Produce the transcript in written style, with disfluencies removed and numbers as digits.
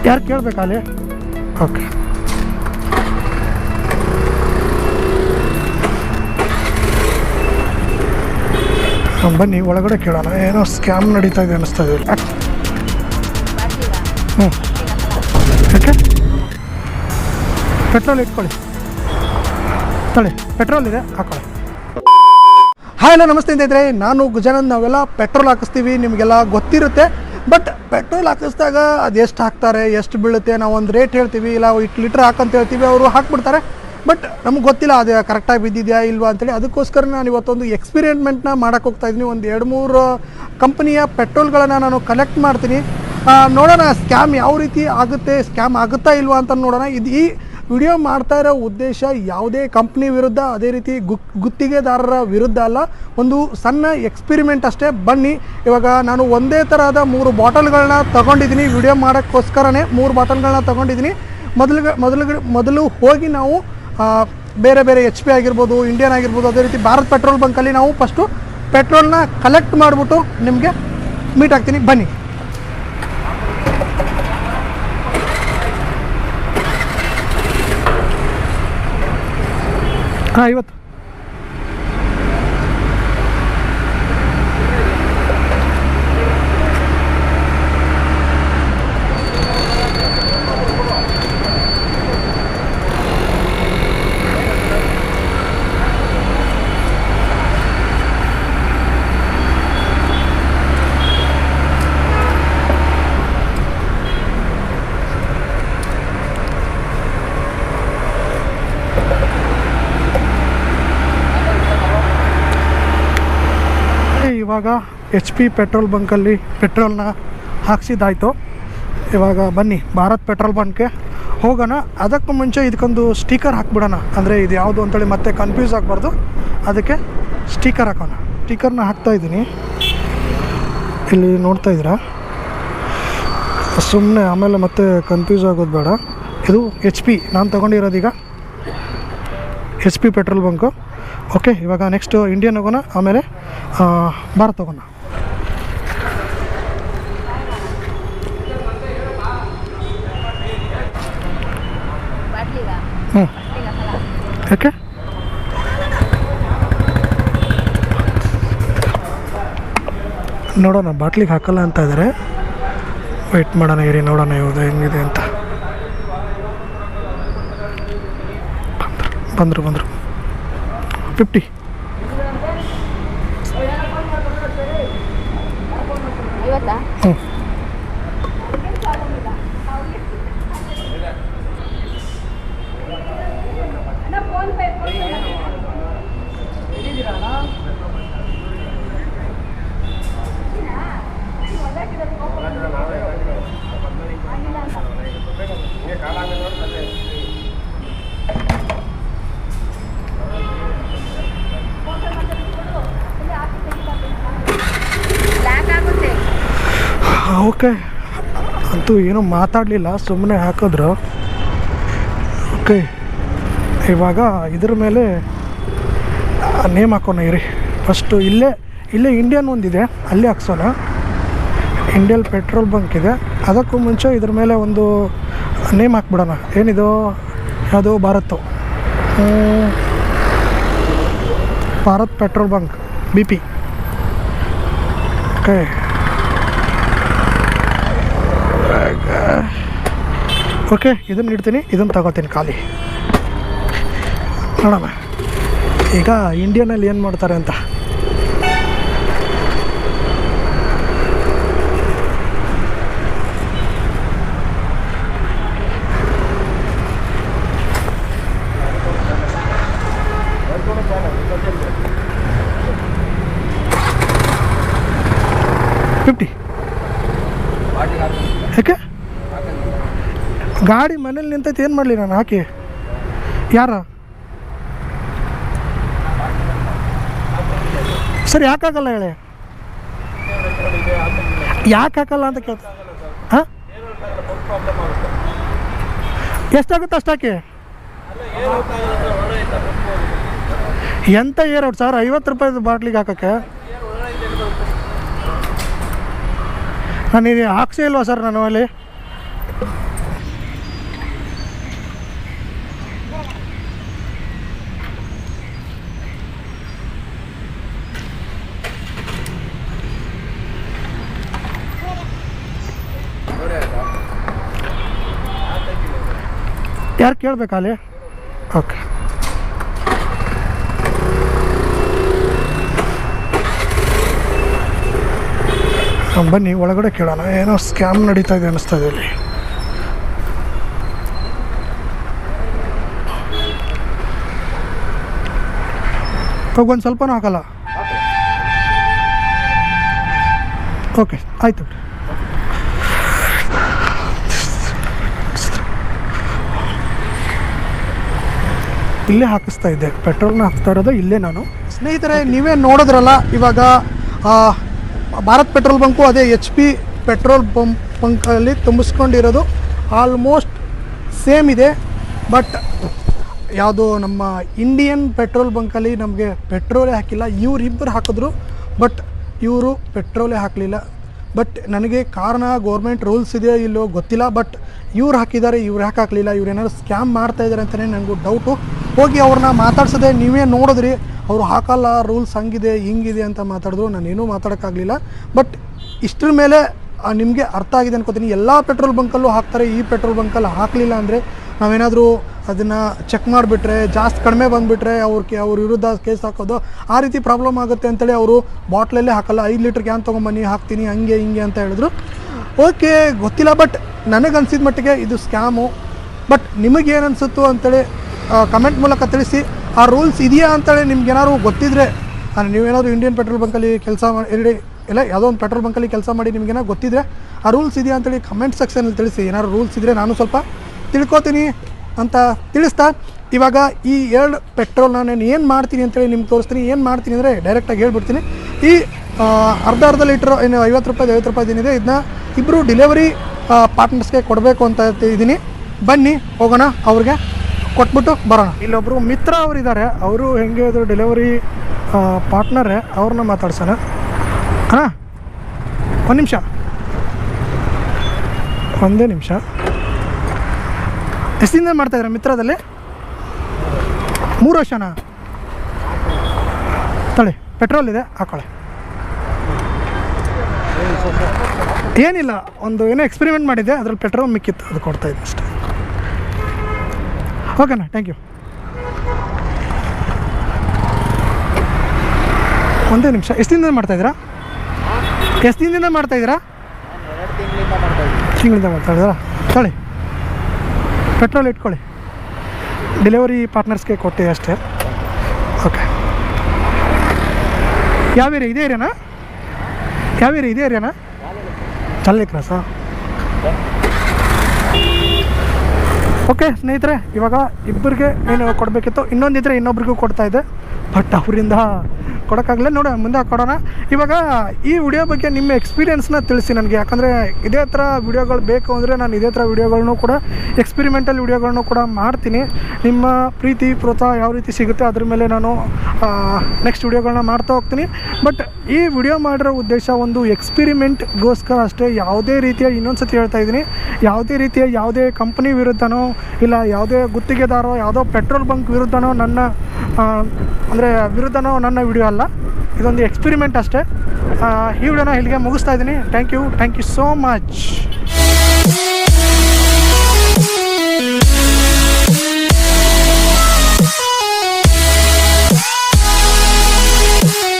ಯಾರು ಕೇಳಬೇಕಾಲಿ? ಓಕೆ, ಬನ್ನಿ ಒಳಗಡೆ ಕೇಳೋಣ. ಏನೋ ಸ್ಕ್ಯಾಮ್ ನಡೀತಾ ಇದೆ ಅನ್ನಿಸ್ತಾ ಇದೆ. ಯಾಕೆ? ಪೆಟ್ರೋಲ್ ಇಟ್ಕೊಳ್ಳಿ, ತಳಿ ಪೆಟ್ರೋಲ್ ಇದೆ, ಹಾಕೊಳ್ಳಿ. ಹಾಯ್ ಎಲ್ಲ ನಮಸ್ತೆ ಸ್ನೇಹಿತರೆ, ನಾನು ಗಜಾನಂದ್. ನಾವೆಲ್ಲ ಪೆಟ್ರೋಲ್ ಹಾಕಿಸ್ತೀವಿ, ನಿಮಗೆಲ್ಲ ಗೊತ್ತಿರುತ್ತೆ. ಬಟ್ ಪೆಟ್ರೋಲ್ ಹಾಕಿಸಿದಾಗ ಅದು ಎಷ್ಟು ಹಾಕ್ತಾರೆ, ಎಷ್ಟು ಬೀಳುತ್ತೆ, ನಾವು ಒಂದು ರೇಟ್ ಹೇಳ್ತೀವಿ, ಇಲ್ಲ 8 ಲೀಟ್ರ್ ಹಾಕಂತ ಹೇಳ್ತೀವಿ, ಅವರು ಹಾಕ್ಬಿಡ್ತಾರೆ. ಬಟ್ ನಮ್ಗೆ ಗೊತ್ತಿಲ್ಲ ಅದು ಕರೆಕ್ಟಾಗಿ ಬಿದ್ದಿದೆಯಾ ಇಲ್ವಾ ಅಂತೇಳಿ. ಅದಕ್ಕೋಸ್ಕರ ನಾನು ಇವತ್ತೊಂದು ಎಕ್ಸ್ಪೆರಿಮೆಂಟ್ನ ಮಾಡೋಕ್ಕೆ ಹೋಗ್ತಾಯಿದ್ದೀನಿ. ಒಂದು 2-3 ಕಂಪ್ನಿಯ ಪೆಟ್ರೋಲ್ಗಳನ್ನು ನಾನು ಕಲೆಕ್ಟ್ ಮಾಡ್ತೀನಿ. ನೋಡೋಣ ಸ್ಕ್ಯಾಮ್ ಯಾವ ರೀತಿ ಆಗುತ್ತೆ, ಸ್ಕ್ಯಾಮ್ ಆಗುತ್ತಾ ಇಲ್ವಾ ಅಂತ ನೋಡೋಣ. ಈ ವಿಡಿಯೋ ಮಾಡ್ತಾ ಇರೋ ಉದ್ದೇಶ ಯಾವುದೇ ಕಂಪ್ನಿ ವಿರುದ್ಧ, ಅದೇ ರೀತಿ ಗುತ್ತಿಗೆದಾರರ ವಿರುದ್ಧ ಅಲ್ಲ, ಒಂದು ಸಣ್ಣ ಎಕ್ಸ್ಪೆರಿಮೆಂಟ್ ಅಷ್ಟೇ. ಬನ್ನಿ, ಇವಾಗ ನಾನು ಒಂದೇ ಥರದ 3 ಬಾಟಲ್ಗಳನ್ನ ತೊಗೊಂಡಿದ್ದೀನಿ. ವಿಡಿಯೋ ಮಾಡೋಕ್ಕೋಸ್ಕರನೇ 3 ಬಾಟಲ್ಗಳನ್ನ ತೊಗೊಂಡಿದ್ದೀನಿ. ಮೊದಲು ಹೋಗಿ ನಾವು ಬೇರೆ ಬೇರೆ HP ಆಗಿರ್ಬೋದು, ಇಂಡಿಯನ್ ಆಗಿರ್ಬೋದು, ಅದೇ ರೀತಿ ಭಾರತ್ ಪೆಟ್ರೋಲ್ ಬಂಕಲ್ಲಿ ನಾವು ಫಸ್ಟು ಪೆಟ್ರೋಲ್ನ ಕಲೆಕ್ಟ್ ಮಾಡಿಬಿಟ್ಟು ನಿಮಗೆ ಮೀಟ್ ಆಗ್ತೀನಿ. ಬನ್ನಿ. ಹಾಂ, 50. ಇವಾಗ HP ಪೆಟ್ರೋಲ್ ಬಂಕಲ್ಲಿ ಪೆಟ್ರೋಲ್ನ ಹಾಕ್ಸಿದ್ದಾಯಿತು. ಇವಾಗ ಬನ್ನಿ ಭಾರತ್ ಪೆಟ್ರೋಲ್ ಬಂಕ್ಗೆ ಹೋಗೋಣ. ಅದಕ್ಕೂ ಮುಂಚೆ ಇದಕ್ಕೊಂದು ಸ್ಟಿಕರ್ ಹಾಕ್ಬಿಡೋಣ, ಅಂದರೆ ಇದು ಯಾವುದು ಅಂತೇಳಿ ಮತ್ತೆ ಕನ್ಫ್ಯೂಸ್ ಆಗಬಾರ್ದು. ಅದಕ್ಕೆ ಸ್ಟಿಕರ್ ಹಾಕೋಣ. ಸ್ಟಿಕರ್ನ ಹಾಕ್ತಾಯಿದ್ದೀನಿ, ಇಲ್ಲಿ ನೋಡ್ತಾ ಇದ್ದೀರಾ. ಸುಮ್ಮನೆ ಆಮೇಲೆ ಮತ್ತೆ ಕನ್ಫ್ಯೂಸ್ ಆಗೋದು ಬೇಡ. ಇದು HP ನಾನು ತೊಗೊಂಡಿರೋದೀಗ HP ಪೆಟ್ರೋಲ್ ಬಂಕು. ಓಕೆ, ಇವಾಗ ನೆಕ್ಸ್ಟು ಇಂಡಿಯನ್ ಹೋಗೋಣ, ಆಮೇಲೆ ಭಾರತ್ ಹೋಗೋಣ. ಯಾಕೆ? ನೋಡೋಣ, ಬಾಟ್ಲಿಗೆ ಹಾಕಲ್ಲ ಅಂತ ಇದ್ದಾರೆ. ವೆಯ್ಟ್ ಮಾಡೋಣ ಇರಿ, ನೋಡೋಣ ಇವಾಗ ಹೆಂಗಿದೆ ಅಂತ. ಬಂದರು 50. ಹ್ಞೂ, ಓಕೆ. ಅಂತೂ ಏನೂ ಮಾತಾಡಲಿಲ್ಲ, ಸುಮ್ಮನೆ ಹಾಕಿದ್ರು. ಓಕೆ, ಇವಾಗ ಇದ್ರ ಮೇಲೆ ನೇಮ್ ಹಾಕೋಣ ಇರಿ. ಫಸ್ಟು ಇಲ್ಲೇ ಇಂಡಿಯನ್ ಒಂದಿದೆ, ಅಲ್ಲಿ ಹಾಕ್ಸೋಣ. ಇಂಡಿಯನ್ ಪೆಟ್ರೋಲ್ ಬಂಕ್ ಇದೆ. ಅದಕ್ಕೂ ಮುಂಚೆ ಇದ್ರ ಮೇಲೆ ಒಂದು ನೇಮ್ ಹಾಕ್ಬಿಡೋಣ. ಏನಿದು, ಯಾವುದು? Bharat petrol bunk BP. Okay, okay, ಇದನ್ನು ಇಡ್ತೀನಿ, ಇದನ್ನು ತಗೋತೀನಿ ಖಾಲಿ. ನೋಡೋಣ ಈಗ ಇಂಡಿಯನಲ್ಲಿ ಏನು ಮಾಡ್ತಾರೆ ಅಂತ. ಯಾಕೆ? ಗಾಡಿ ಮನೇಲಿ ನಿಂತೈತೆ, ಏನು ಮಾಡಲಿ ನಾನು ಹಾಕಿ? ಯಾರ ಸರಿ ಯಾಕಾಗಲ್ಲ ಹೇಳಿ? ಯಾಕೆ ಹಾಕಲ್ಲ ಅಂತ ಕೇಳ್ತ. ಹಾಂ, ಎಷ್ಟಾಗುತ್ತೆ ಅಷ್ಟು ಹಾಕಿ. ಎಂಥ ಏರ್ ಸರ್, 50 ರೂಪಾಯಿ ಬಾಟ್ಲಿಗೆ ಹಾಕೋಕ್ಕೆ. ನಾನು ಇದು ಹಾಕ್ಸೇ ಇಲ್ವಾ ಸರ್ ನಾನು ಅಲ್ಲಿ? ಯಾರು ಕೇಳಬೇಕಾ ಅಲ್ಲಿ? ಓಕೆ. ಬನ್ನಿ ಒಳಗಡೆ ಕೇಳೋಣ. ಏನೋ ಸ್ಕ್ಯಾಮ್ ನಡೀತಾ ಇದೆ ಅನ್ನಿಸ್ತಾ ಇದೆ ಇಲ್ಲಿ. ಒಂದು ಸ್ವಲ್ಪನೂ ಹಾಕಲ್ಲ. ಓಕೆ ಆಯಿತು. ಇಲ್ಲೇ ಹಾಕಿಸ್ತಾ ಇದ್ದೆ, ಪೆಟ್ರೋಲ್ನ ಹಾಕ್ತಾ ಇರೋದು ಇಲ್ಲೇ ನಾನು. ಸ್ನೇಹಿತರೆ, ನೀವೇ ನೋಡಿದ್ರಲ್ಲ ಇವಾಗ ಭಾರತ್ ಪೆಟ್ರೋಲ್ ಬಂಕು ಅದೇ HP ಪೆಟ್ರೋಲ್ ಬಂಕಲ್ಲಿ ತುಂಬಿಸ್ಕೊಂಡಿರೋದು ಆಲ್ಮೋಸ್ಟ್ ಸೇಮ್ ಇದೆ. ಬಟ್ ಯಾವುದು ನಮ್ಮ ಇಂಡಿಯನ್ ಪೆಟ್ರೋಲ್ ಬಂಕಲ್ಲಿ ನಮಗೆ ಪೆಟ್ರೋಲೇ ಹಾಕಿಲ್ಲ. ಇವರಿಬ್ಬರು ಹಾಕಿದ್ರು, ಬಟ್ ಇವರು ಪೆಟ್ರೋಲೇ ಹಾಕಲಿಲ್ಲ. ಬಟ್ ನನಗೆ ಕಾರಣ ಗೌರ್ಮೆಂಟ್ ರೂಲ್ಸ್ ಇದೆಯೋ ಇಲ್ಲೋ ಗೊತ್ತಿಲ್ಲ. ಬಟ್ ಇವ್ರು ಹಾಕಿದ್ದಾರೆ, ಇವ್ರು ಯಾಕೆ ಹಾಕಲಿಲ್ಲ? ಇವ್ರು ಏನಾದ್ರು ಸ್ಕ್ಯಾಮ್ ಮಾಡ್ತಾಯಿದ್ದಾರೆ ಅಂತಲೇ ನನಗೂ ಡೌಟು. ಹೋಗಿ ಅವ್ರನ್ನ ಮಾತಾಡ್ಸೋದೆ ನೀವೇ ನೋಡಿದ್ರಿ. ಅವರು ಹಾಕಲ್ಲ, ರೂಲ್ಸ್ ಹಂಗಿದೆ ಹಿಂಗಿದೆ ಅಂತ ಮಾತಾಡಿದ್ರು. ನಾನೇನೂ ಮಾತಾಡೋಕ್ಕಾಗಲಿಲ್ಲ. ಬಟ್ ಇಷ್ಟರ ಮೇಲೆ ನಿಮಗೆ ಅರ್ಥ ಆಗಿದೆ ಅನ್ಕೋತೀನಿ. ಎಲ್ಲ ಪೆಟ್ರೋಲ್ ಬಂಕಲ್ಲೂ ಹಾಕ್ತಾರೆ, ಈ ಪೆಟ್ರೋಲ್ ಬಂಕಲ್ಲಿ ಹಾಕಲಿಲ್ಲ ಅಂದರೆ ನಾವೇನಾದರೂ ಅದನ್ನು ಚೆಕ್ ಮಾಡಿಬಿಟ್ರೆ, ಜಾಸ್ತಿ ಕಡಿಮೆ ಬಂದುಬಿಟ್ರೆ ಅವ್ರ ವಿರುದ್ಧ ಕೇಸ್ ಹಾಕೋದು, ಆ ರೀತಿ ಪ್ರಾಬ್ಲಮ್ ಆಗುತ್ತೆ ಅಂತೇಳಿ ಅವರು ಬಾಟ್ಲಲ್ಲೇ ಹಾಕಲ್ಲ. 5 ಲೀಟ್ರ್ ಕ್ಯಾನ್ ತೊಗೊಂಬನ್ನಿ ಹಾಕ್ತೀನಿ ಹಂಗೆ ಹಿಂಗೆ ಅಂತ ಹೇಳಿದ್ರು. ಓಕೆ, ಗೊತ್ತಿಲ್ಲ. ಬಟ್ ನನಗನ್ಸಿದ ಮಟ್ಟಿಗೆ ಇದು ಸ್ಕ್ಯಾಮು. ಬಟ್ ನಿಮಗೇನು ಅನಿಸುತ್ತೋ ಅಂತೇಳಿ ಕಮೆಂಟ್ ಮೂಲಕ ತಿಳಿಸಿ. ಆ ರೂಲ್ಸ್ ಇದೆಯಾ ಅಂತೇಳಿ ನಿಮ್ಗೇನಾದ್ರು ಗೊತ್ತಿದ್ದರೆ, ನೀವೇನಾದರೂ ಇಂಡಿಯನ್ ಪೆಟ್ರೋಲ್ ಬಂಕಲ್ಲಿ ಕೆಲಸ ಮಾಡಿ ಇಲ್ಲ ಯಾವುದೋ ಒಂದು ಪೆಟ್ರೋಲ್ ಬಂಕಲ್ಲಿ ಕೆಲಸ ಮಾಡಿ ನಿಮಗೇನಾದ್ರು ಗೊತ್ತಿದ್ದರೆ ಆ ರೂಲ್ಸ್ ಇದೆಯಾ ಅಂತೇಳಿ ಕಮೆಂಟ್ ಸೆಕ್ಷನಲ್ಲಿ ತಿಳಿಸಿ. ಏನಾದ್ರು ರೂಲ್ಸ್ ಇದ್ದರೆ ನಾನು ಸ್ವಲ್ಪ ತಿಳ್ಕೊತೀನಿ ಅಂತ ತಿಳಿಸ್ತಾ, ಇವಾಗ ಈ 2 ಪೆಟ್ರೋಲ್ ನಾನು ಏನು ಮಾಡ್ತೀನಿ ಅಂತೇಳಿ ನಿಮ್ಗೆ ತೋರಿಸ್ತೀನಿ. ಏನು ಮಾಡ್ತೀನಿ ಅಂದರೆ ಡೈರೆಕ್ಟಾಗಿ ಹೇಳ್ಬಿಡ್ತೀನಿ. ಈ ಅರ್ಧ ಲೀಟ್ರ್ ಏನು 50 ರೂಪಾಯಿ ಏನಿದೆ, ಇದನ್ನ ಇಬ್ಬರು ಡೆಲಿವರಿ ಪಾರ್ಟ್ನರ್ಸ್ಗೆ ಕೊಡಬೇಕು ಅಂತ ಇದ್ದೀನಿ. ಬನ್ನಿ ಹೋಗೋಣ, ಅವ್ರಿಗೆ ಕೊಟ್ಬಿಟ್ಟು ಬರೋಣ. ಇಲ್ಲೊಬ್ಬರು ಮಿತ್ರ ಅವರಿದ್ದಾರೆ, ಅವರು ಹೆಂಗೆ ಇದು ಡೆಲಿವರಿ ಪಾರ್ಟ್ನರೇ, ಅವ್ರನ್ನ ಮಾತಾಡ್ಸೋಣ. ಹಾಂ, ಒಂದು ನಿಮಿಷ, ಒಂದೇ ನಿಮಿಷ. ಎಷ್ಟು ದಿನ ಮಾಡ್ತಾಯಿದ್ದೀರಾ ಮಿತ್ರದಲ್ಲಿ? 3 ವರ್ಷನಾ? ತಳಿ ಪೆಟ್ರೋಲ್ ಇದೆ, ಹಾಕೊಳ್ಳಿ. ಏನಿಲ್ಲ, ಒಂದು ಏನೋ ಎಕ್ಸ್ಪೆರಿಮೆಂಟ್ ಮಾಡಿದ್ದೆ, ಅದ್ರಲ್ಲಿ ಪೆಟ್ರೋಲ್ ಮಿಕ್ಕಿತ್ತು, ಅದು ಕೊಡ್ತಾಯಿದ್ದೆ ಅಷ್ಟೇ. ಓಕೆನಾ, ಥ್ಯಾಂಕ್ ಯು. ಒಂದೇ ನಿಮಿಷ. ಎಷ್ಟು ದಿನದಿಂದ ಮಾಡ್ತಾಯಿದ್ದೀರಾ? ಎಷ್ಟು ದಿನದಿಂದ ಮಾಡ್ತಾಯಿದ್ದೀರಾ? 2 ತಿಂಗಳಿಂದ ಮಾಡ್ತಾಯಿದ್ದೀರಾ? ತಳಿ ಪೆಟ್ರೋಲ್ ಇಟ್ಕೊಳ್ಳಿ, ಡೆಲಿವರಿ ಪಾರ್ಟ್ನರ್ಸ್ಗೆ ಕೊಟ್ಟಿದೆ ಅಷ್ಟೇ. ಓಕೆ. ಯಾವ ಏರಿಯಾ? ಇದೇ ಏರಿಯಾನಾ? ಯಾವ ಏರಿಯಾ? ಇದೇ ಏರಿಯಾನಾ? ಚಲ್ಲಿ ಕ್ರಾಸಾ? ಓಕೆ ಸ್ನೇಹಿತರೆ, ಇವಾಗ ಇಬ್ಬರಿಗೆ ಏನು ಕೊಡಬೇಕಿತ್ತು, ಇನ್ನೊಂದಿದ್ರೆ ಇನ್ನೊಬ್ರಿಗೂ ಕೊಡ್ತಾಯಿದ್ದೆ. ಬಟ್ ಅವರಿಂದ ಕೊಡೋಕ್ಕಾಗಲ್ಲ. ನೋಡಿ, ಮುಂದೆ ಕೊಡೋಣ. ಇವಾಗ ಈ ವಿಡಿಯೋ ಬಗ್ಗೆ ನಿಮ್ಮ ಎಕ್ಸ್ಪೀರಿಯೆನ್ಸ್ನ ತಿಳಿಸಿ ನನಗೆ. ಯಾಕಂದರೆ ಇದೇ ಥರ ವಿಡಿಯೋಗಳು ಬೇಕು ಅಂದರೆ ನಾನು ಇದೇ ಥರ ವಿಡಿಯೋಗಳನ್ನೂ ಕೂಡ, ಎಕ್ಸ್ಪೆರಿಮೆಂಟಲ್ ವಿಡಿಯೋಗಳನ್ನೂ ಕೂಡ ಮಾಡ್ತೀನಿ. ನಿಮ್ಮ ಪ್ರೀತಿ ಪ್ರೋತ್ಸಾಹ ಯಾವ ರೀತಿ ಸಿಗುತ್ತೆ ಅದ್ರ ಮೇಲೆ ನಾನು ನೆಕ್ಸ್ಟ್ ವಿಡಿಯೋಗಳನ್ನ ಮಾಡ್ತಾ ಹೋಗ್ತೀನಿ. ಬಟ್ ಈ ವಿಡಿಯೋ ಮಾಡಿರೋ ಉದ್ದೇಶ ಒಂದು ಎಕ್ಸ್ಪೆರಿಮೆಂಟ್ಗೋಸ್ಕರ ಅಷ್ಟೇ. ಯಾವುದೇ ರೀತಿಯ, ಇನ್ನೊಂದು ಸತಿ ಹೇಳ್ತಾ ಇದ್ದೀನಿ, ಯಾವುದೇ ರೀತಿಯ ಯಾವುದೇ ಕಂಪ್ನಿ ವಿರುದ್ಧನೋ ಇಲ್ಲ ಯಾವುದೇ ಗುತ್ತಿಗೆದಾರೋ ಯಾವುದೋ ಪೆಟ್ರೋಲ್ ಬಂಕ್ ವಿರುದ್ಧನೋ ನನ್ನ ನನ್ನ ವಿಡಿಯೋ ಅಲ್ಲ. ಇದೊಂದು ಎಕ್ಸ್ಪೆರಿಮೆಂಟ್ ಅಷ್ಟೇ. ಈ ವಿಡಿಯೋನ ಇಲ್ಲಿಗೆ ಮುಗಿಸ್ತಾ ಇದ್ದೀನಿ. Thank you so much.